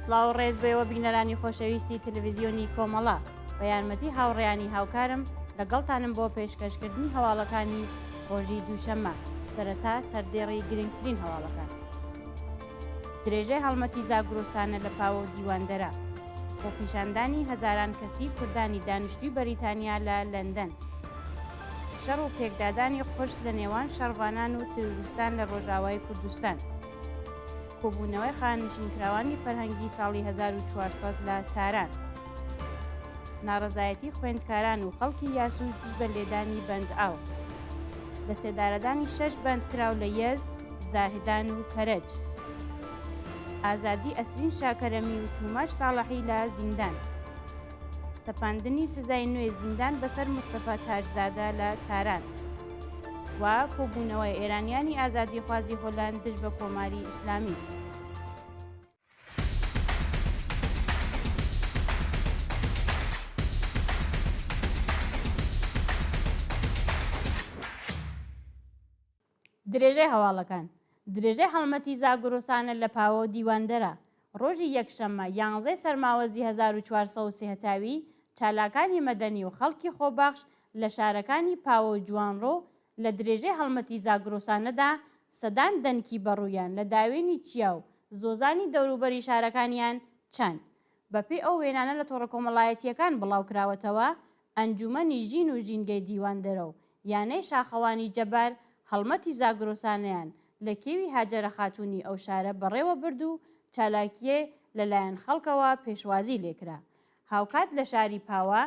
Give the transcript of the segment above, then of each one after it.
سڵاو و ڕێز بێەوە بینەرانی خۆشەویستی تەلەڤیزیۆنی کۆمەڵا بە یارمەتی هاوڕێیانی هاوکارم لەگەڵتانم بۆ پێشکەشکردنی هەواڵەکانی ڕۆژی دووشەممە سەرەتا سەردێڕی گرنگترین هەواڵەکان. درێژەی هەڵمەتی زاگرۆسانە لە پاوە دیواندەرە بۆ پیشاندانی هەزاران کەسی کوردانی دانیشتووی بەریتانیا لە لەندەن. شەڕ و پێکدادانی قورس لە نێوان شەڕڤانان و تروریستان لە ڕۆژاوای کوردستان. کۆبوونەوەی خانشینکراوانی فەرهەنگی ساڵی 1400 لە تاران. ناڕەزایەتی خوێندکاران و خەڵکی یاسووش دژ بە لێدانی بەندئاو. لە سێدارەدانی 6 بەندکراو لە یەزد، زاهدان و کەرەج. ئازادی ئەسرین شاکەرەمی و توماش ساڵحی لە زیندان. سەپاندنی سزای نوێ زیندان بەسەر مستەفا تاجزادە لە تاران. و کۆبوونەوەی ئێرانیانی ئازادیخوازی هۆلاند دژ بە کۆماری ئیسلامی. درێژەی هەواڵەکان. درێژەی هەڵمەتی زاگرۆسانە لە پاوە دیواندەرە. ڕۆژی یەکشەممە 11 سەرماوەزی 1430 هەتاوی چالاکانی مەدەنی و خەڵکی خۆبەخش لە شارەکانی پاوە و جوانڕۆ لە درێژەی هەڵمەتی زاگرۆسانەدا سەدان دەنکی بەڕوویان لە داوێنی چیا و زۆزانی دەوروبەری شارەکانیان چەند. بەپێی ئەو وێنانە لە تۆڕە کۆمەڵایەتیەکان بڵاوکراوەتەوە ئەنجومەنی ژین و ژینگەی دیواندەرە و یانەی شاخەوانی جەبار هەڵمەتی زاگرۆسانەیان لە کێوی هاجەرە خاتوونی ئەو شارە بەڕێوە برد و چالاکیێ لەلایەن خەڵکەوە پێشوازی لێکرا. هاوکات لە شاری پاوە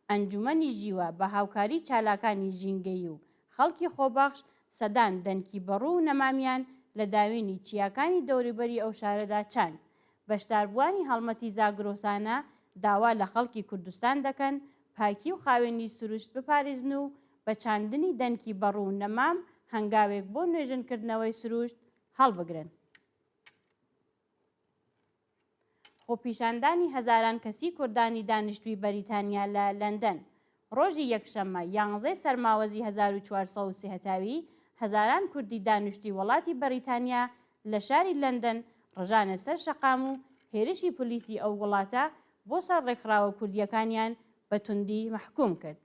ئەنجومەنی ژیوە بە هاوکاری چالاکانی ژینگەی و خەڵکی خۆبەخش سەدان دەنکی بەڕوو و نەمامیان لە داوێنی چیاکانی دەوروبەری ئەو شارەدا چاند. بەشداربووانی هەڵمەتی زاگرۆسانە داوا لە خەڵکی کوردستان دەکەن پاکی و خاوێنی سروشت بپارێزن و بە چاندنی دەنکی بەڕوو و نەمام هەنگاوێک بۆ نوێژنکردنەوەی سروشت هەڵبگرن. خۆپیشاندانی هەزاران کەسی کوردانی دانیشتووی بەریتانیا لە لەندەن. ڕۆژی یەکشەممە 11 سەرماوەزی 1430 هەتاوی هەزاران کوردی دانیشتووی وڵاتی بەریتانیا لە شاری لەندەن ڕژانە سەر شەقام و هێرشی پلیسی ئەو وڵاتە بۆ سەر ڕێکخراوە کوردیەکانیان بە توندی مەحکوم کرد.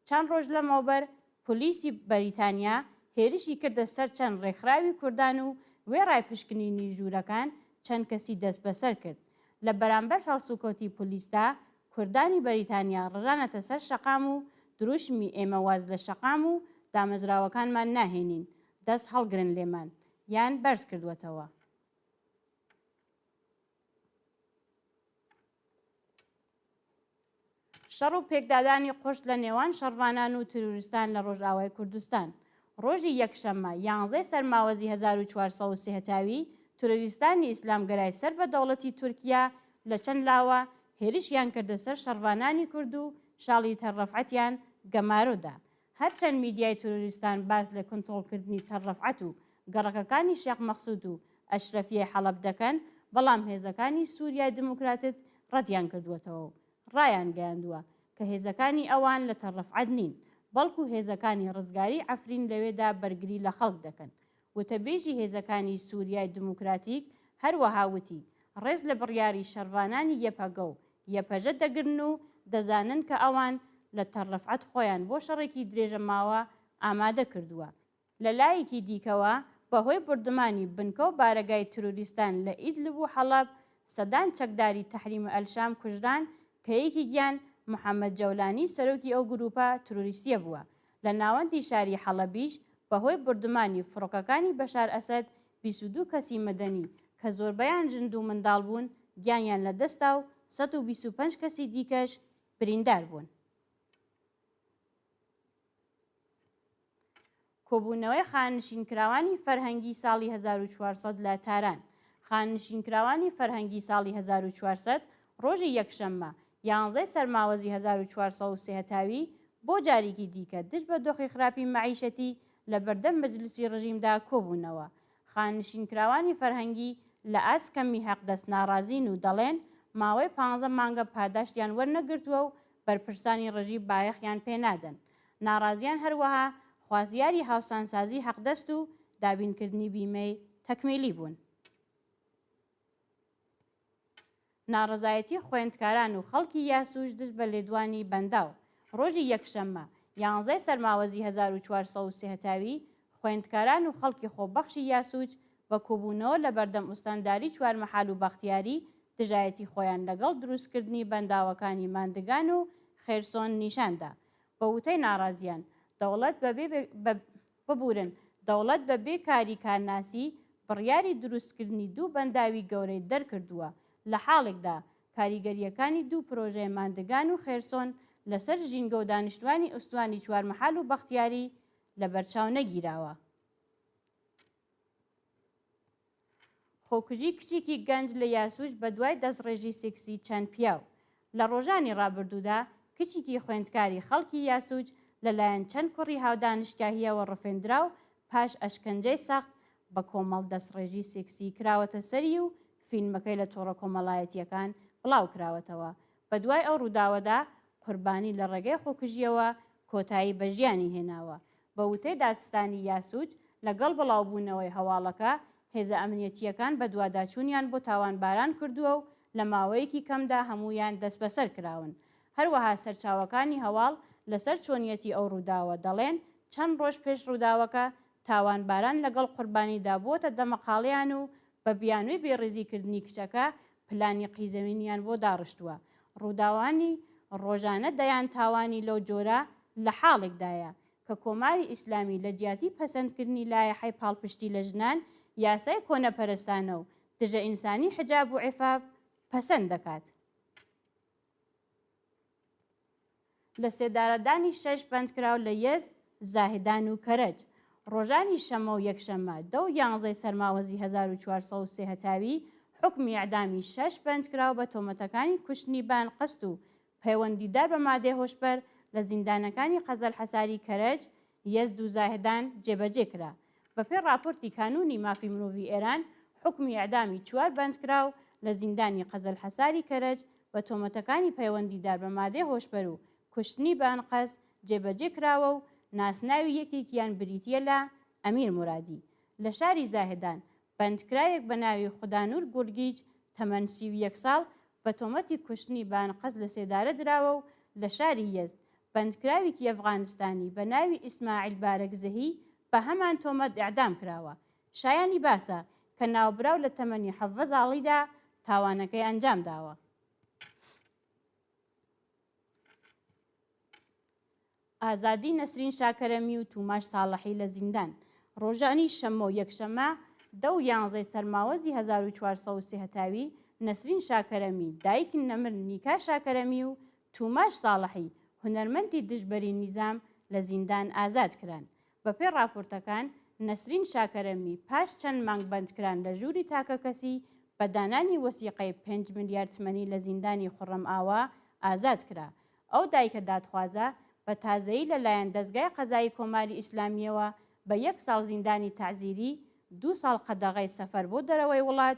چەند ڕۆژ لەمەوبەر پلیسی بەریتانیا هێرشی کردە سەر چەند ڕێکخراوی کوردان و وێڕای پشکنینی ژوورەکان چەند کەسی دەست بەسەر کرد. لە بەرامبەر هەڵسوکەوتی پلیسدا کوردانی بەریتانیا ڕژانەتە سەر شەقام و دروشمی ئێمە واز لە شەقام و دامەزراوەکانمان ناهێنین، دەست هەڵگرن لێمان یان بەرز کردووەتەوە. شەڕ و پێکدادانی قورس لە نێوان شەڕڤانان و تروریستان لە ڕۆژئاوای کوردستان. ڕۆژی یەکشەممە 11 سەرماوەزی 1430 هەتاوی تروریستانی ئیسلامگەرای سەر بە دەوڵەتی تورکیا لە چەند لاوە هێرشیان کردە سەر شەڕڤانانی کورد و شاڵی تەرڕەفعەتیان گەمارۆدا. هەرچەند میدیای تروریستان باس لە کۆنتڕۆڵکردنی تەرڕەفعەت و گەڕەکەکانی شێخ مەخسوود و ئەشرەفیە حەڵەب دەکەن، بەڵام هێزەکانی سووریای دموکراتت ڕەتیان کردووەتەوە و ڕایان گەیاندووە کە هێزەکانی ئەوان لە تەرڕەفعەت نین، بەڵکو هێزەکانی ڕزگاری عەفرین لەوێدا بەرگری لە خەڵک دەکەن. وتەبێژی هێزەکانی سووریای دموکراتیک هەروەها وتی ڕێز لە بڕیاری شەڕڤانانی یەپەگە و یەپەژە دەگرن و دەزانن کە ئەوان لە تەرڕەفعەت خۆیان بۆ شەڕێکی درێژە ماوە ئامادە کردووە. لە لایەکی دیکەوە بەهۆی بردمانی بنکە و بارەگای تروریستان لە ئیدلب و حەڵەب سەدان چەکداری تەحریمە ئەلشام کوژران کە یەکی گیان محەممەد جەولانی سەرۆکی ئەو گروپە تروریستیە بووە. لە ناوەندی شاری حەڵەبیش بەهۆی بردمانی فڕۆکەکانی بەشار ئەسەد 22 کەسی مەدەنی کە زۆربەیان ژند و منداڵ بوون گیانیان لە دەستا و 125 کەسی دیکەش بریندار بوون. کۆبوونەوەی خانشینکراوانی فەرهەنگی ساڵی 1400 لە تاران. خانشینکراوانی فەرهەنگی ساڵی 1400 ڕۆژی یەکشەممە 11 سەرماوەزی 1430 هەتاوی بۆ جارێکی دیکە دژ بە دۆخی خراپی مەعیشەتی لە بەردەم مەجلیسی ڕژیمدا کۆبوونەوە. خانشینکراوانی فەرهەنگی لە ئاسکەمی حەقدەست ناڕازین و دەڵێن ماوەی 15 مانگە پاداشتیان وەرنەگرتووە و بەرپرسانی ڕژیم بایەخیان پێنادەن. ناڕازیان هەروەها خوازیاری هاوسانسازی حەقدەست و دابینکردنی بیمەی تەکمیلی بوون. ناڕەزایەتی خوێندکاران و خەڵکی یاسووش دژ بە لێدوانی بەنداو. ڕۆژی یەکشەممە 11 سەرماوەزی 1430 هەتاوی خوێندکاران و خەڵکی خۆبەخشی یاسووج بە کۆبوونەوە لە بەردەم ئوستانداری چوارمەحال و بەختیاری دژایەتی خۆیان لەگەڵ دروستکردنی بەنداوەکانی ماندگان و خێرسۆن نیشاندا. بە وتەی ناڕازیان ببورن دەوڵەت بە بێکاری کارناسی بڕیاری دروستکردنی دوو بەنداوی گەورەی دەرکردووە. لە حاڵێکدا کاریگەریەکانی دوو پرۆژەی ماندگان و خێرسۆن لەسەر ژینگە و دانیشتوانی ئوستوانی چوارمەحال و بەختیاری لە بەرچاو نەگیراوە. خۆکوژی کچێکی گەنج لە یاسووش بە دوای دەستڕێژی سێکسی چەند پیاو. لە ڕۆژانی ڕابردوودا کچێکی خوێندکاری خەڵکی یاسووج لەلایەن چەند کوڕی هاودانیشتگاهیەوە ڕفێندرا و پاش ئەشکەنجەی سەخت بە کۆمەڵ دەستڕێژی سێکسی کراوەتە سەری و فیلمەکەی لە تۆڕە کۆمەڵایەتیەکان بڵاو کراوەتەوە. بە دوای ئەو ڕووداوەدا قوربانی لە ڕێگەی خۆکوژیەوە کۆتایی بە ژیانی هێناوە. بە وتەی دادستانی یاسووج لەگەڵ بڵاوبوونەوەی هەواڵەکە هێزە ئەمنیەتیەکان بە دوواداچوونیان بۆ تاوانباران کردووە و لە ماوەیەکی کەمدا هەمویان دەست بەسەر کراون. هەروەها سەرچاوەکانی هەواڵ لەسەر چۆنیەتی ئەو ڕووداوە دەڵێن چەند ڕۆژ پێش ڕووداوەکە تاوانباران لەگەڵ قوربانیدا بووەتە دەمەقاڵیان و بە بیانووی بێڕێزیکردنی کچەکە پلانی قیزەمینیان بۆ داڕشتووە. ڕووداوانی ڕۆژانە دەیان تاوانی لەو جۆرە لە حاڵێکدایە کە کۆماری ئیسلامی لە جیاتی پەسەندکردنی لایەحەی پاڵپشتی لە ژنان یاسای کۆنەپەرستانە و دژە ئینسانی حجاب و عیفاف پەسەند دەکات. لە سێدارەدانی 6 بەندکراو لە یەزد، زاهدان و کەرەج. ڕۆژانی شەمە و یەکشەمە 10 و 11 سەرماوەزی 1430 هەتاوی حکمی ئەعدامی 6 بەندکراو بە تۆمەتەکانی کوشتنی بان قست و پەیوەندیدار بە مادەی هۆشبەر لە زیندانەکانی قەزەل حەساری کەرەج، یەزد و زاهدان جێبەجێ کرا. بەپێی راپۆرتی کانونی مافی مرۆڤی ئێران حکمی ئەعدامی 4 بەندکراو لە زیندانی قەزەل حەساری کەرەج بە تۆمەتەکانی پەیوەندیدار بە مادەی هۆشبەر و کوشتنی بانقەس جێبەجێ کراوە و ناسناوی یەکێکیان بریتیە لە ئەمیر مورادی. لە شاری زاهدان بەندکرایەک بە ناوی خودانور گورگیج تەمەن 31 ساڵ بە تۆمەتی کوشتنی بانقەس لە سێدارە دراوە و لە شاری یەزد بەندکراوێکی ئەفغانستانی بە ناوی ئیسماعیل بارەکزەهی بە هەمان تۆمەت ئیعدام کراوە. شایانی باسە کە ناوبراو لە تەمەنی 17 ساڵیدا تاوانەکەی ئەنجام داوە. ئازادی نەسرین شاکەرەمی و توماش ساڵحی لە زیندان. ڕۆژانی شەمە و یەکشەمە 10 و 11 سەرماوەزی 1430 هەتاوی نەسرین شاکەرەمی دایکی نەمر نیکا شاکەرەمی و توماش ساڵحی هونەرمەندی دژبەری نیزام لە زیندان ئازاد کران. بەپێی راپۆرتەکان نەسرین شاکەرەمی پاش چەند مانگ بەندکران لە ژووری تاکە کەسی بە دانانی وەسیقەی 5 ملیار تمەنی لە زیندانی خوڕەم ئاوا ئازاد کرا. ئەو دایکە دادخوازە بە تازەیی لەلایەن دەستگای قەزایی کۆماری ئیسلامیەوە بە 1 ساڵ زیندانی تەعزیری، 2 ساڵ قەدەغەی سەفەر بۆ دەرەوەی وڵات،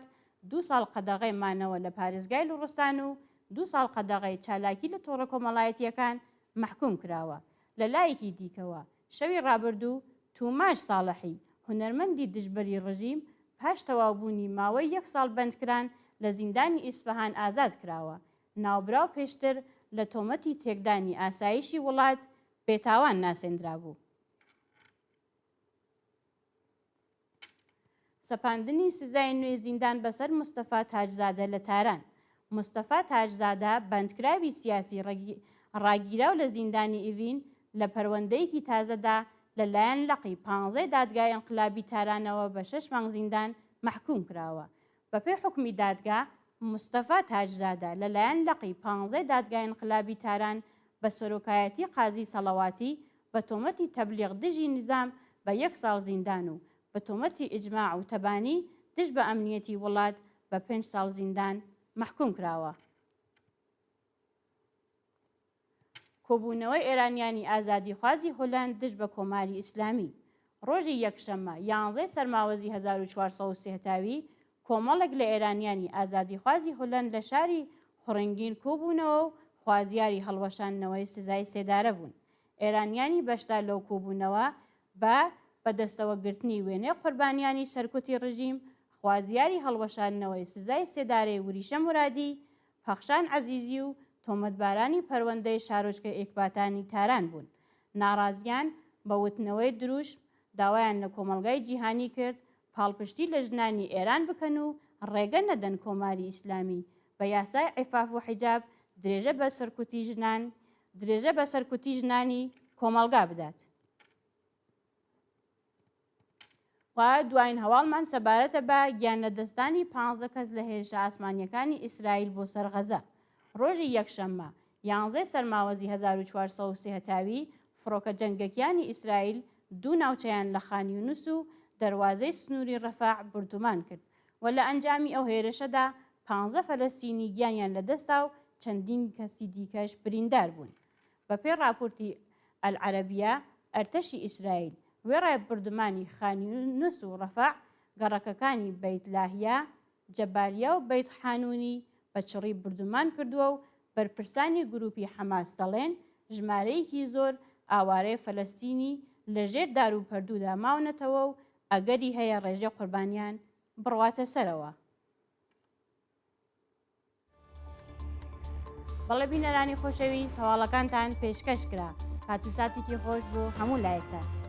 2 ساڵ قەدەغەی مانەوە لە پارێزگای لوڕستان و 2 ساڵ قەدەغەی چالاکی لە تۆڕە کۆمەڵایەتیەکان محکوم کراوە. لە لایەکی دیکەوە شەوی ڕابردوو توماش ساڵحی هونەرمەندی دژبەری ڕژیم پاش تەواوبوونی ماوەی 1 ساڵ بەندکران لە زیندانی ئیسفەهان ئازاد کراوە. ناوبراو پێشتر لە تۆمەتی تێکدانی ئاسایشی وڵات بێتاوان ناسێنرا بوو. سەپاندنی سزای نوێ زیندان بەسەر مستەفا تاجزادە لە تاران. مستەفا تاجزادە بەندکراوی سیاسی ڕاگیراو لە زیندانی ئیڤین لە پەروەندەیەکی تازەدا لەلایەن لەقی 15 دادگای ئەنقلابی تارانەوە بە 6 مانگ زیندان محکوم کراوە. بەپێی حکمی دادگا مستەفا تاجزادە لەلایەن لەقی 15 دادگای ئەنقلابی تاران بە سەرۆکایەتی قازی سەڵەواتی بە تۆمەتی تەبلیغ دژی نظام بە 1 ساڵ زیندان و بە تۆمەتی ئیجماع و تەبانی دژ بە ئەمنیەتی وڵات بە 5 ساڵ زیندان محکوم کراوە. کۆبوونەوەی ئێرانیانی ئازادیخوازی هۆلاند دژ بە کۆماری ئیسلامی. ڕۆژی یەکشەمە 11 سەرماوەزی 1430 هەتاوی کۆمەڵێک لە ئێرانیانی ئازادیخوازی هۆلاند لە شاری خوڕنگین کۆبوونەوە و خوازیاری هەڵوەشاندنەوەی سزای سێدارە بوون. ئێرانیانی بەشدار لەو کۆبوونەوە بە بەدەستەوەگرتنی وێنەی قوربانیانی سەرکوتی ڕژیم خوازیاری هەڵوەشاندنەوەی سزای سێدارەی وریشە مورادی پەخشان عەزیزی و تۆمەتبارانی پەروەندەی شارۆچکە ئێکباتانی تاران بوون. ناڕازیان بە وتنەوەی دروشم داوایان لە کۆمەڵگای جیهانی کرد پاڵپشتی لە ژنانی ئێران بکەن و ڕێگە نەدەن کۆماری ئیسلامی بە یاسای عیفاف و حیجاب درێژە بە سەرکوتی ژنانی کۆمەڵگا بدات. وایە دوایین هەواڵمان سەبارەتە بە گیان لەدەستانی 15 کەس لە هێرشە ئاسمانیەکانی ئیسرائیل بۆ سەر غەزە. ڕۆژی یەکشەممە 11 سەرماوەزی 1430 هەتاوی فڕۆکە جەنگەکیانی ئیسرائیل دوو ناوچەیان لە خان یونس و دەروازەی سنووری ڕەفاع بردومان کرد و لە ئەنجامی ئەو هێرشەدا 15 فەلەستینی گیانیان لەدەستا و چەندین کەسی دیکەش بریندار بوون. بەپێی راپۆرتی ئەلعەرەبیە ئەرتەشی ئیسرائیل وێڕای بردومانی خان یونس و ڕەفاع گەڕەکەکانی بەیت لاهیا، جەبالیا و بەیت حانونی بە چڕی بردومان کردووە و بەرپرسانی گروپی حەماس دەڵێن ژمارەیەکی زۆر ئاوارەی فەلەستینی لەژێر دار و پەردوودا ماونەتەوە و ئەگەری هەیە ڕێژەی قوربانیان بڕواتە سەرەوە. بەڵێ بینەرانی خۆشەویست هەواڵەکانتان پێشکەش کرا. کاتوساتێکی خۆش بۆ هەموو لایەکتان.